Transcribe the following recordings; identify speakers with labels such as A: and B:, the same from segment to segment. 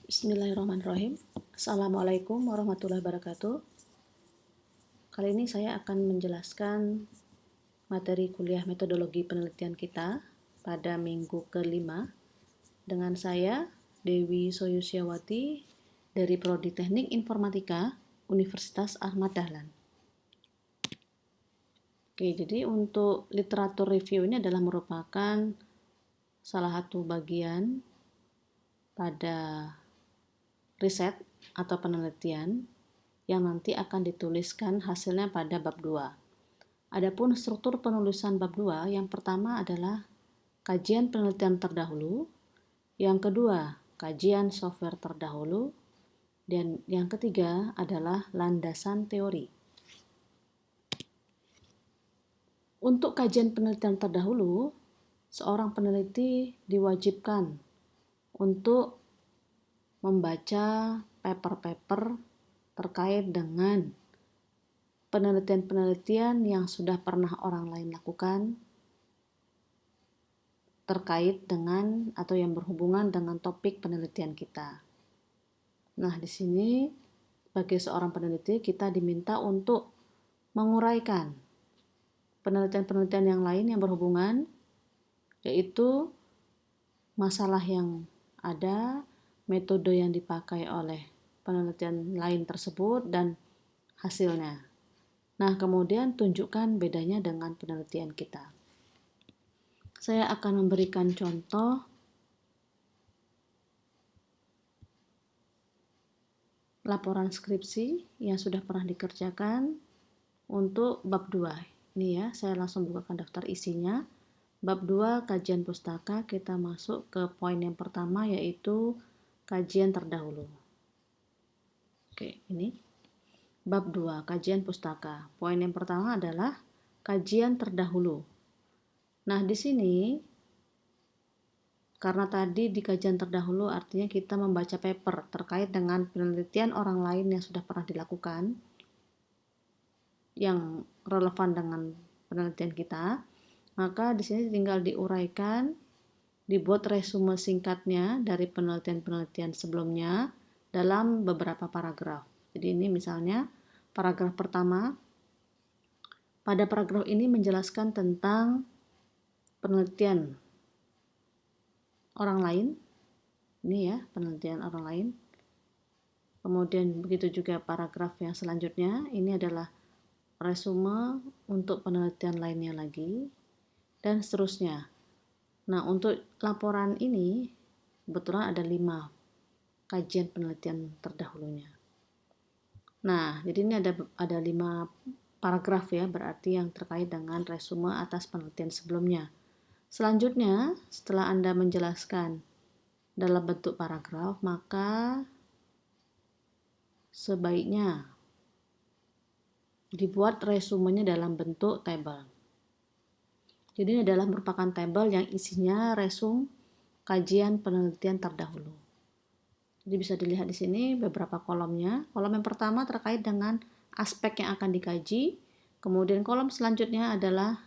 A: Bismillahirrahmanirrahim. Assalamualaikum warahmatullahi wabarakatuh. Kali ini saya akan menjelaskan materi kuliah metodologi penelitian kita pada minggu kelima dengan saya, Dewi Soyusiawati dari Prodi Teknik Informatika Universitas Ahmad Dahlan. Oke, jadi untuk literatur review ini adalah merupakan salah satu bagian pada riset atau penelitian yang nanti akan dituliskan hasilnya pada bab 2. Adapun struktur penulisan bab 2, yang pertama adalah kajian penelitian terdahulu, yang kedua kajian software terdahulu, dan yang ketiga adalah landasan teori. Untuk kajian penelitian terdahulu, seorang peneliti diwajibkan untuk membaca paper-paper terkait dengan penelitian-penelitian yang sudah pernah orang lain lakukan terkait dengan atau yang berhubungan dengan topik penelitian kita. Nah, di sini sebagai seorang peneliti kita diminta untuk menguraikan penelitian-penelitian yang lain yang berhubungan, yaitu masalah yang ada, metode yang dipakai oleh penelitian lain tersebut, dan hasilnya. Nah, kemudian tunjukkan bedanya dengan penelitian kita. Saya akan memberikan contoh laporan skripsi yang sudah pernah dikerjakan untuk bab 2. Ini ya, saya langsung bukakan daftar isinya. Bab 2 kajian pustaka, kita masuk ke poin yang pertama yaitu kajian terdahulu. Oke, ini bab 2 kajian pustaka. Poin yang pertama adalah kajian terdahulu. Nah, di sini karena tadi di kajian terdahulu artinya kita membaca paper terkait dengan penelitian orang lain yang sudah pernah dilakukan yang relevan dengan penelitian kita, maka di sini tinggal diuraikan, dibuat resume singkatnya dari penelitian-penelitian sebelumnya dalam beberapa paragraf. Jadi ini misalnya paragraf pertama. Pada paragraf ini menjelaskan tentang penelitian orang lain. Ini ya, penelitian orang lain. Kemudian begitu juga paragraf yang selanjutnya, ini adalah resume untuk penelitian lainnya lagi, dan seterusnya. Nah, untuk laporan ini kebetulan ada 5 kajian penelitian terdahulunya. Nah, jadi ini ada 5 paragraf ya, berarti yang terkait dengan resume atas penelitian sebelumnya. Selanjutnya, setelah Anda menjelaskan dalam bentuk paragraf, maka sebaiknya dibuat resumenya dalam bentuk tabel. Jadi ini adalah merupakan tabel yang isinya resum kajian penelitian terdahulu. Jadi bisa dilihat di sini beberapa kolomnya. Kolom yang pertama terkait dengan aspek yang akan dikaji, kemudian kolom selanjutnya adalah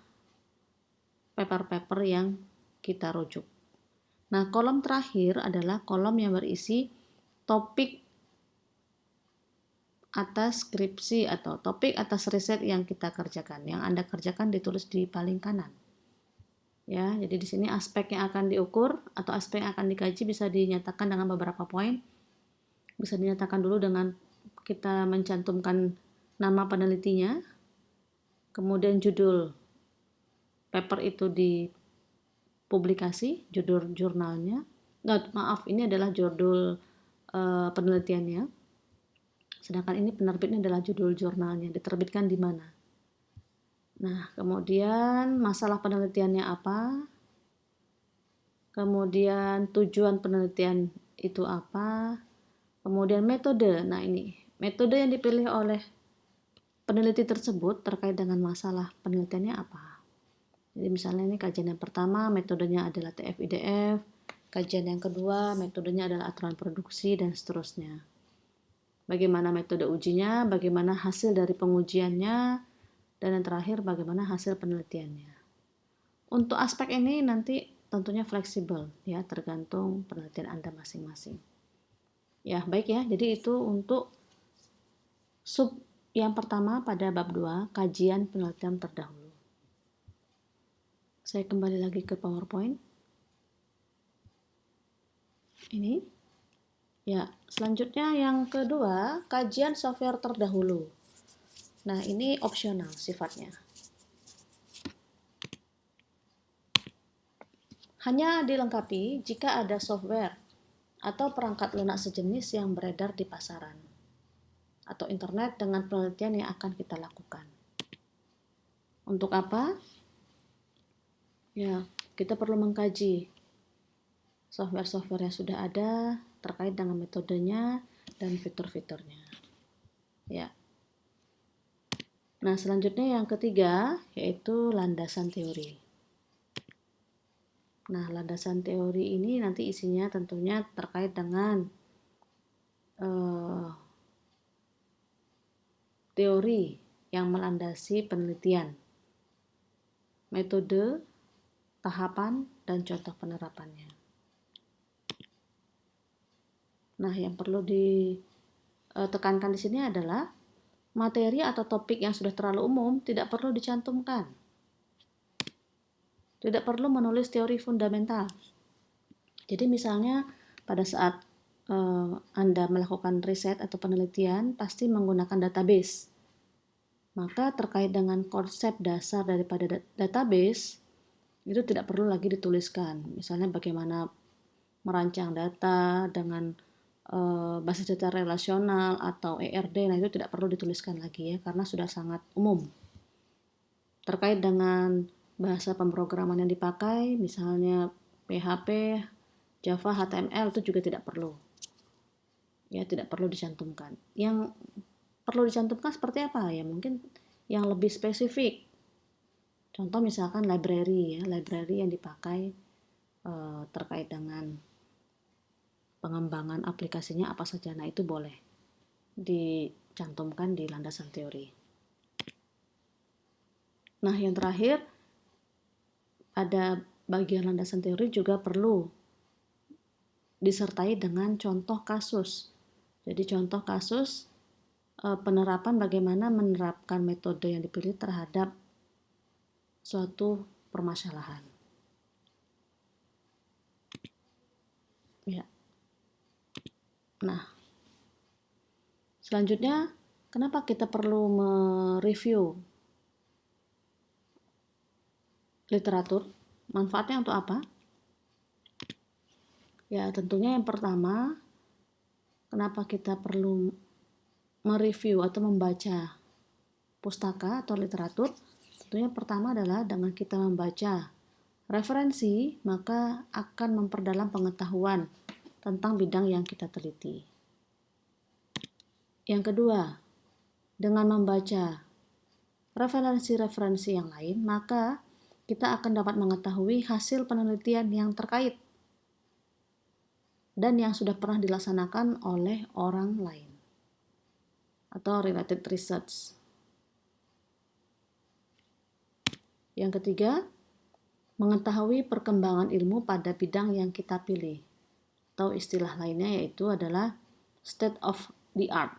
A: paper-paper yang kita rujuk. Nah, kolom terakhir adalah kolom yang berisi topik atas skripsi atau topik atas riset yang kita kerjakan. Yang Anda kerjakan ditulis di paling kanan. Ya, jadi di sini aspek yang akan diukur atau aspek yang akan dikaji bisa dinyatakan dengan beberapa poin. Bisa dinyatakan dulu dengan kita mencantumkan nama penelitinya, kemudian judul paper itu dipublikasi, judul jurnalnya. Ini adalah judul penelitiannya. Sedangkan ini penerbitnya adalah judul jurnalnya, diterbitkan di mana. Nah, kemudian masalah penelitiannya apa? Kemudian tujuan penelitian itu apa? Kemudian metode. Nah, ini metode yang dipilih oleh peneliti tersebut terkait dengan masalah penelitiannya apa? Jadi misalnya ini kajian yang pertama, metodenya adalah TF-IDF. Kajian yang kedua, metodenya adalah aturan produksi, dan seterusnya. Bagaimana metode ujinya, bagaimana hasil dari pengujiannya, dan yang terakhir bagaimana hasil penelitiannya. Untuk aspek ini nanti tentunya fleksibel ya, tergantung penelitian Anda masing-masing. Ya, baik ya. Jadi itu untuk sub yang pertama pada bab 2, kajian penelitian terdahulu. Saya kembali lagi ke PowerPoint. Ini. Ya, selanjutnya yang kedua, kajian software terdahulu. Nah, ini opsional sifatnya. Hanya dilengkapi jika ada software atau perangkat lunak sejenis yang beredar di pasaran atau internet dengan penelitian yang akan kita lakukan. Untuk apa? Ya, kita perlu mengkaji software-software yang sudah ada terkait dengan metodenya dan fitur-fiturnya. Ya. Nah, selanjutnya yang ketiga yaitu landasan teori. Nah, landasan teori ini nanti isinya tentunya terkait dengan teori yang melandasi penelitian, metode, tahapan, dan contoh penerapannya. Nah, yang perlu ditekankan di sini adalah materi atau topik yang sudah terlalu umum tidak perlu dicantumkan. Tidak perlu menulis teori fundamental. Jadi misalnya pada saat Anda melakukan riset atau penelitian pasti menggunakan database. Maka terkait dengan konsep dasar daripada database itu tidak perlu lagi dituliskan. Misalnya bagaimana merancang data dengan basis data relasional atau ERD, nah itu tidak perlu dituliskan lagi ya karena sudah sangat umum. Terkait dengan bahasa pemrograman yang dipakai, misalnya PHP, Java, HTML itu juga tidak perlu. Ya, tidak perlu dicantumkan. Yang perlu dicantumkan seperti apa ya? Mungkin yang lebih spesifik. Contoh misalkan library ya, library yang dipakai terkait dengan pengembangan aplikasinya apa saja. Nah, itu boleh dicantumkan di landasan teori. Nah, yang terakhir pada bagian landasan teori juga perlu disertai dengan contoh kasus. Jadi contoh kasus penerapan bagaimana menerapkan metode yang dipilih terhadap suatu permasalahan. Ya. Nah, selanjutnya kenapa kita perlu mereview literatur? Manfaatnya untuk apa? Ya, tentunya yang pertama, kenapa kita perlu mereview atau membaca pustaka atau literatur? Tentunya pertama adalah dengan kita membaca referensi, maka akan memperdalam pengetahuan tentang bidang yang kita teliti. Yang kedua, dengan membaca referensi-referensi yang lain, maka kita akan dapat mengetahui hasil penelitian yang terkait dan yang sudah pernah dilaksanakan oleh orang lain atau related research. Yang ketiga, mengetahui perkembangan ilmu pada bidang yang kita pilih, atau istilah lainnya yaitu adalah state of the art,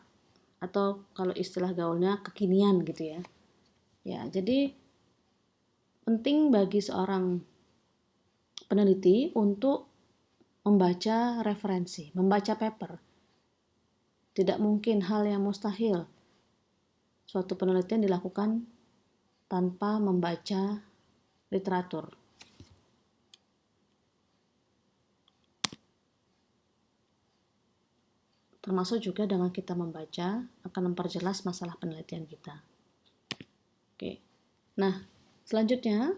A: atau kalau istilah gaulnya kekinian gitu ya. Ya, jadi penting bagi seorang peneliti untuk membaca referensi, membaca paper. Tidak mungkin hal yang mustahil suatu penelitian dilakukan tanpa membaca literatur. Termasuk juga dengan kita membaca akan memperjelas masalah penelitian kita. Oke. Nah, selanjutnya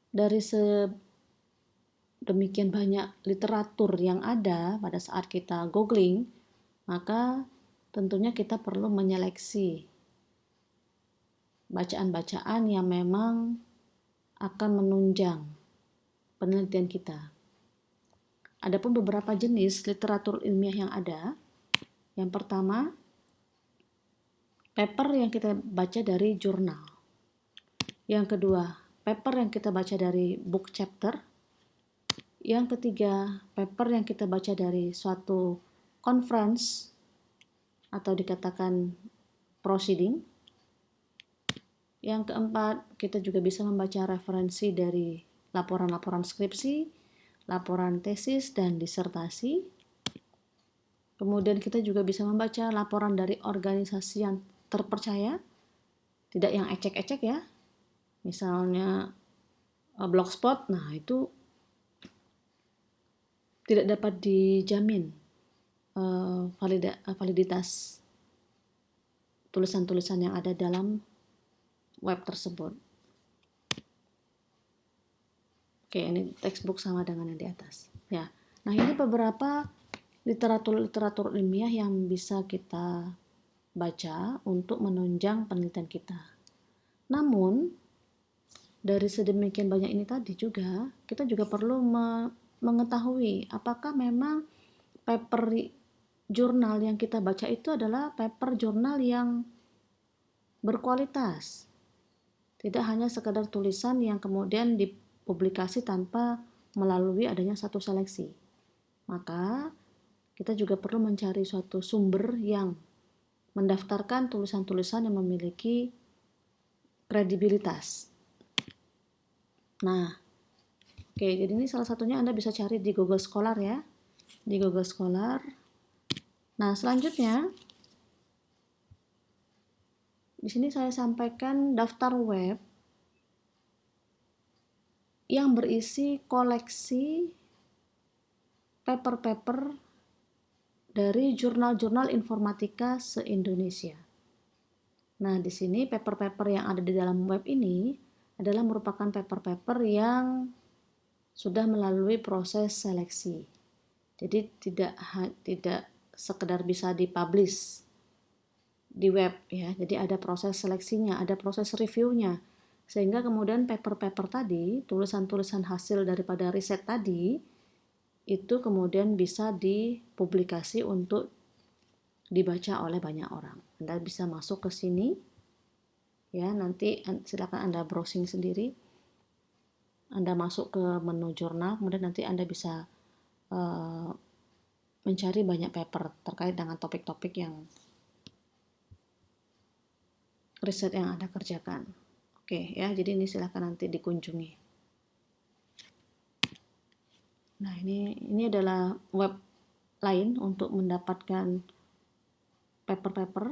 A: dari sedemikian banyak literatur yang ada pada saat kita googling, maka tentunya kita perlu menyeleksi bacaan-bacaan yang memang akan menunjang penelitian kita. Adapun beberapa jenis literatur ilmiah yang ada. Yang pertama, paper yang kita baca dari jurnal. Yang kedua, paper yang kita baca dari book chapter. Yang ketiga, paper yang kita baca dari suatu conference atau dikatakan proceeding. Yang keempat, kita juga bisa membaca referensi dari laporan-laporan skripsi, laporan tesis, dan disertasi. Kemudian kita juga bisa membaca laporan dari organisasi yang terpercaya, tidak yang ecek-ecek ya. Misalnya Blogspot, nah itu tidak dapat dijamin validitas tulisan-tulisan yang ada dalam web tersebut. Oke, ini textbook sama dengan yang di atas. Ya, nah ini beberapa literatur ilmiah yang bisa kita baca untuk menunjang penelitian kita. Namun, dari sedemikian banyak ini tadi juga, kita juga perlu mengetahui apakah memang paper jurnal yang kita baca itu adalah paper jurnal yang berkualitas. Tidak hanya sekadar tulisan yang kemudian dipublikasi tanpa melalui adanya satu seleksi. Maka kita juga perlu mencari suatu sumber yang mendaftarkan tulisan-tulisan yang memiliki kredibilitas. Nah, oke, jadi ini salah satunya Anda bisa cari di Google Scholar ya. Di Google Scholar. Nah, selanjutnya di sini saya sampaikan daftar web yang berisi koleksi paper-paper dari jurnal-jurnal informatika se-Indonesia. Nah, di sini paper-paper yang ada di dalam web ini adalah merupakan paper-paper yang sudah melalui proses seleksi. Jadi tidak sekedar bisa dipublish di web ya. Jadi ada proses seleksinya, ada proses reviewnya. Sehingga kemudian paper-paper tadi, tulisan-tulisan hasil daripada riset tadi itu kemudian bisa dipublikasi untuk dibaca oleh banyak orang. Anda bisa masuk ke sini ya, nanti silakan Anda browsing sendiri. Anda masuk ke menu jurnal, kemudian nanti Anda bisa mencari banyak paper terkait dengan topik-topik yang riset yang Anda kerjakan. Oke ya, jadi ini silakan nanti dikunjungi. Nah, ini adalah web lain untuk mendapatkan paper-paper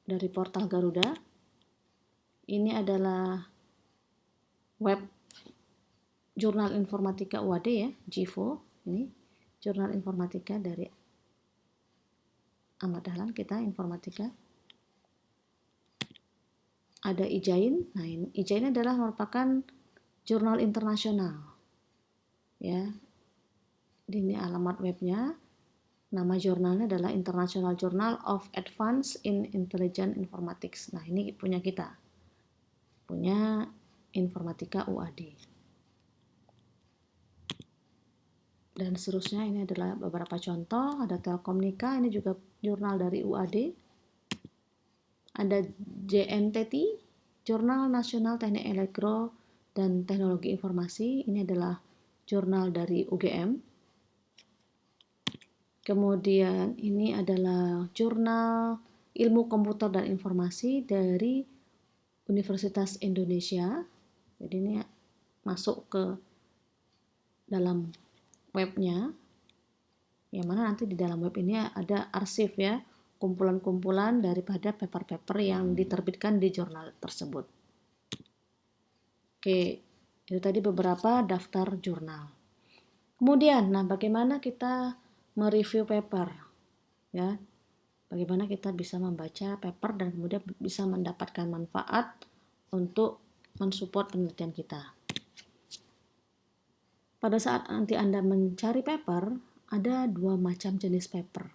A: dari portal Garuda. Ini adalah web Jurnal Informatika UAD ya, JIVO. Ini Jurnal Informatika dari Ahmad Dahlan, kita informatika. Ada IJAIN. Nah, IJAIN adalah merupakan jurnal internasional. Ya. Ini alamat webnya. Nama jurnalnya adalah International Journal of Advance in Intelligent Informatics. Nah, ini punya kita. Punya informatika UAD. Dan seterusnya ini adalah beberapa contoh. Ada Telkomnika, ini juga jurnal dari UAD. Ada JNTT, Jurnal Nasional Teknik Elektro dan Teknologi Informasi. Ini adalah jurnal dari UGM. Kemudian ini adalah jurnal Ilmu Komputer dan Informasi dari Universitas Indonesia. Jadi ini masuk ke dalam webnya, yang mana nanti di dalam web ini ada arsip ya, kumpulan-kumpulan daripada paper-paper yang diterbitkan di jurnal tersebut. Oke, itu tadi beberapa daftar jurnal. Kemudian, nah bagaimana kita mereview paper? Ya, bagaimana kita bisa membaca paper dan kemudian bisa mendapatkan manfaat untuk mensupport penelitian kita. Pada saat nanti Anda mencari paper, ada dua macam jenis paper.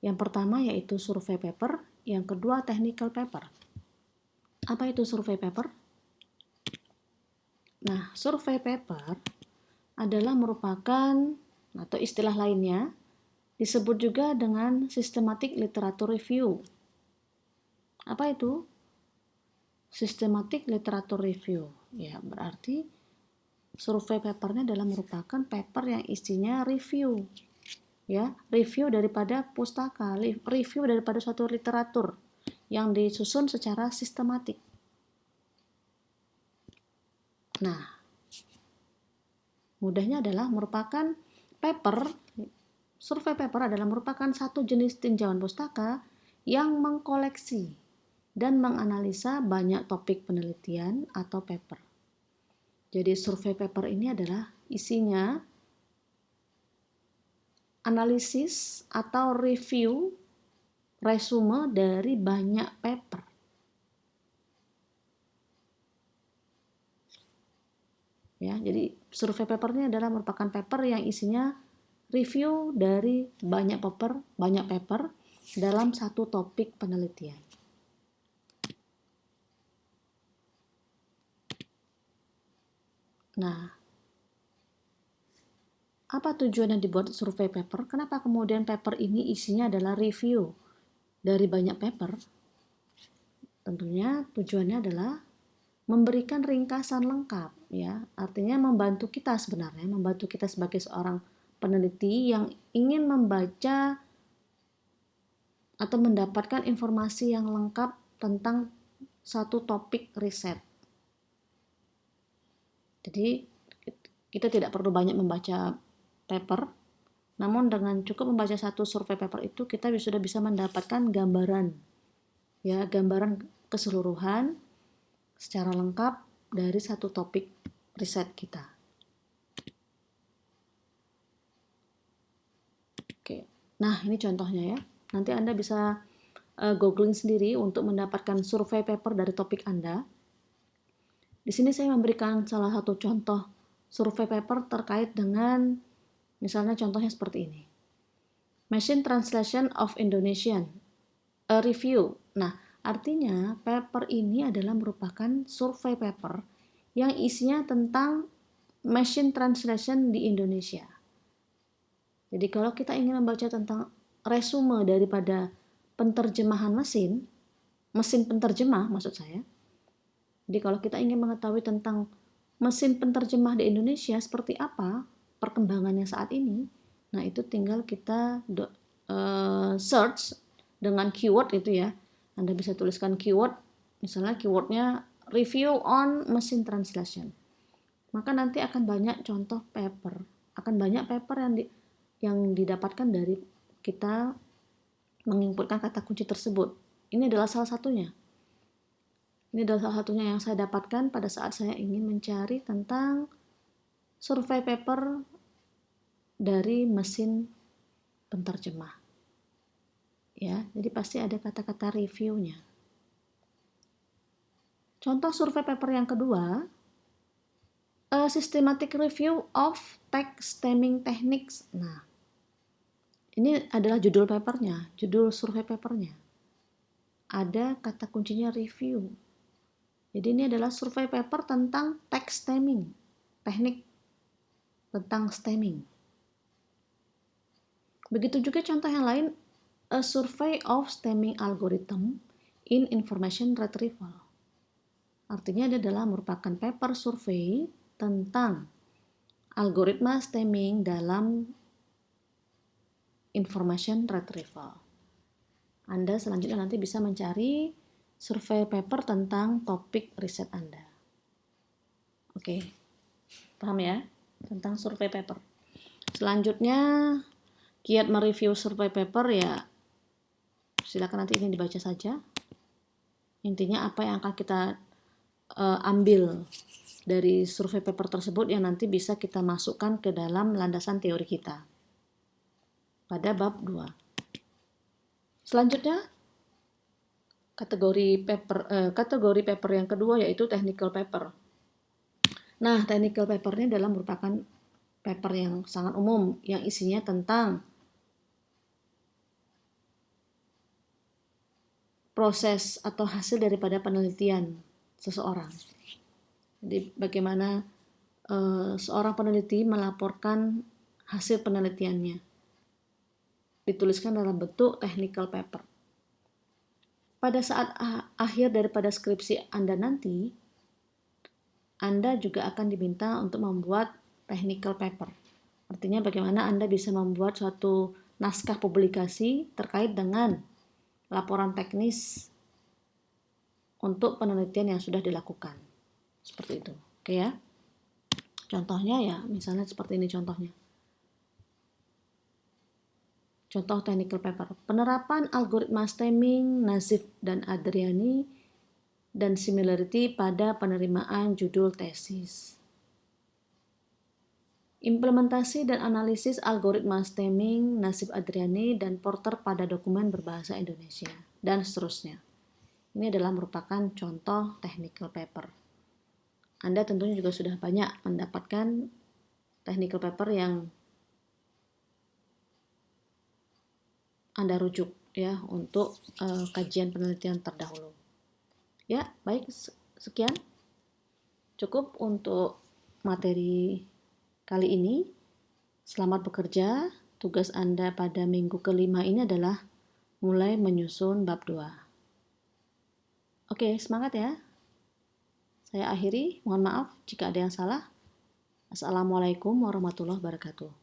A: Yang pertama yaitu survei paper, yang kedua technical paper. Apa itu survei paper? Nah, survei paper adalah merupakan, atau istilah lainnya, disebut juga dengan systematic literature review. Apa itu? Systematic literature review. Ya, berarti survei papernya adalah merupakan paper yang isinya review, ya, review daripada pustaka, review daripada suatu literatur yang disusun secara sistematik. Nah, mudahnya adalah merupakan survei paper adalah merupakan satu jenis tinjauan pustaka yang mengkoleksi dan menganalisa banyak topik penelitian atau paper. Jadi survei paper ini adalah isinya analisis atau review resume dari banyak paper. Ya, jadi survei paper ini adalah merupakan paper yang isinya review dari banyak paper dalam satu topik penelitian. Nah, apa tujuan yang dibuat survei paper? Kenapa kemudian paper ini isinya adalah review dari banyak paper? Tentunya tujuannya adalah memberikan ringkasan lengkap, ya. Artinya membantu kita sebagai seorang peneliti yang ingin membaca atau mendapatkan informasi yang lengkap tentang satu topik riset. Jadi kita tidak perlu banyak membaca paper, namun dengan cukup membaca satu survei paper itu kita sudah bisa mendapatkan gambaran keseluruhan secara lengkap dari satu topik riset kita. Oke, nah ini contohnya ya. Nanti Anda bisa googling sendiri untuk mendapatkan survei paper dari topik Anda. Di sini saya memberikan salah satu contoh survei paper terkait dengan, misalnya contohnya seperti ini. Machine Translation of Indonesian, a review. Nah, artinya paper ini adalah merupakan survei paper yang isinya tentang machine translation di Indonesia. Jadi kalau kita ingin membaca tentang resume daripada penterjemahan mesin penterjemah maksud saya. Jadi kalau kita ingin mengetahui tentang mesin penterjemah di Indonesia seperti apa perkembangannya saat ini, nah itu tinggal kita search dengan keyword itu ya. Anda bisa tuliskan keyword, misalnya keywordnya review on machine translation. Maka nanti akan banyak contoh paper, akan banyak paper yang didapatkan dari kita menginputkan kata kunci tersebut. Ini adalah salah satunya. Ini adalah salah satunya yang saya dapatkan pada saat saya ingin mencari tentang survei paper dari mesin penterjemah. Ya, jadi pasti ada kata-kata reviewnya. Contoh survei paper yang kedua, a systematic review of text stemming techniques. Nah, ini adalah judul papernya, judul survei papernya. Ada kata kuncinya review. Jadi ini adalah survei paper tentang text stemming, teknik tentang stemming. Begitu juga contoh yang lain, a survey of stemming algorithm in information retrieval. Artinya ini adalah merupakan paper survei tentang algoritma stemming dalam information retrieval. Anda selanjutnya nanti bisa mencari survei paper tentang topik riset Anda. Oke, paham ya? Tentang survei paper. Selanjutnya, kiat mereview survei paper ya, silakan nanti ini dibaca saja. Intinya apa yang akan kita ambil dari survei paper tersebut yang nanti bisa kita masukkan ke dalam landasan teori kita pada bab 2. Selanjutnya, kategori paper yang kedua yaitu technical paper. Nah, technical paper ini adalah merupakan paper yang sangat umum yang isinya tentang proses atau hasil daripada penelitian seseorang. Jadi bagaimana seorang peneliti melaporkan hasil penelitiannya. Dituliskan dalam bentuk technical paper. Pada saat akhir daripada skripsi Anda nanti, Anda juga akan diminta untuk membuat technical paper. Artinya bagaimana Anda bisa membuat suatu naskah publikasi terkait dengan laporan teknis untuk penelitian yang sudah dilakukan. Seperti itu. Oke ya. Contohnya ya, misalnya seperti ini contohnya. Contoh technical paper. Penerapan algoritma stemming, Nazif dan Adriani, dan similarity pada penerimaan judul tesis. Implementasi dan analisis algoritma stemming, Nazif Adriani, dan Porter pada dokumen berbahasa Indonesia, dan seterusnya. Ini adalah merupakan contoh technical paper. Anda tentunya juga sudah banyak mendapatkan technical paper yang Anda rujuk ya untuk kajian penelitian terdahulu. Ya, baik, sekian. Cukup untuk materi kali ini. Selamat bekerja. Tugas Anda pada minggu kelima ini adalah mulai menyusun bab 2. Oke, semangat ya. Saya akhiri, mohon maaf jika ada yang salah. Assalamualaikum warahmatullahi wabarakatuh.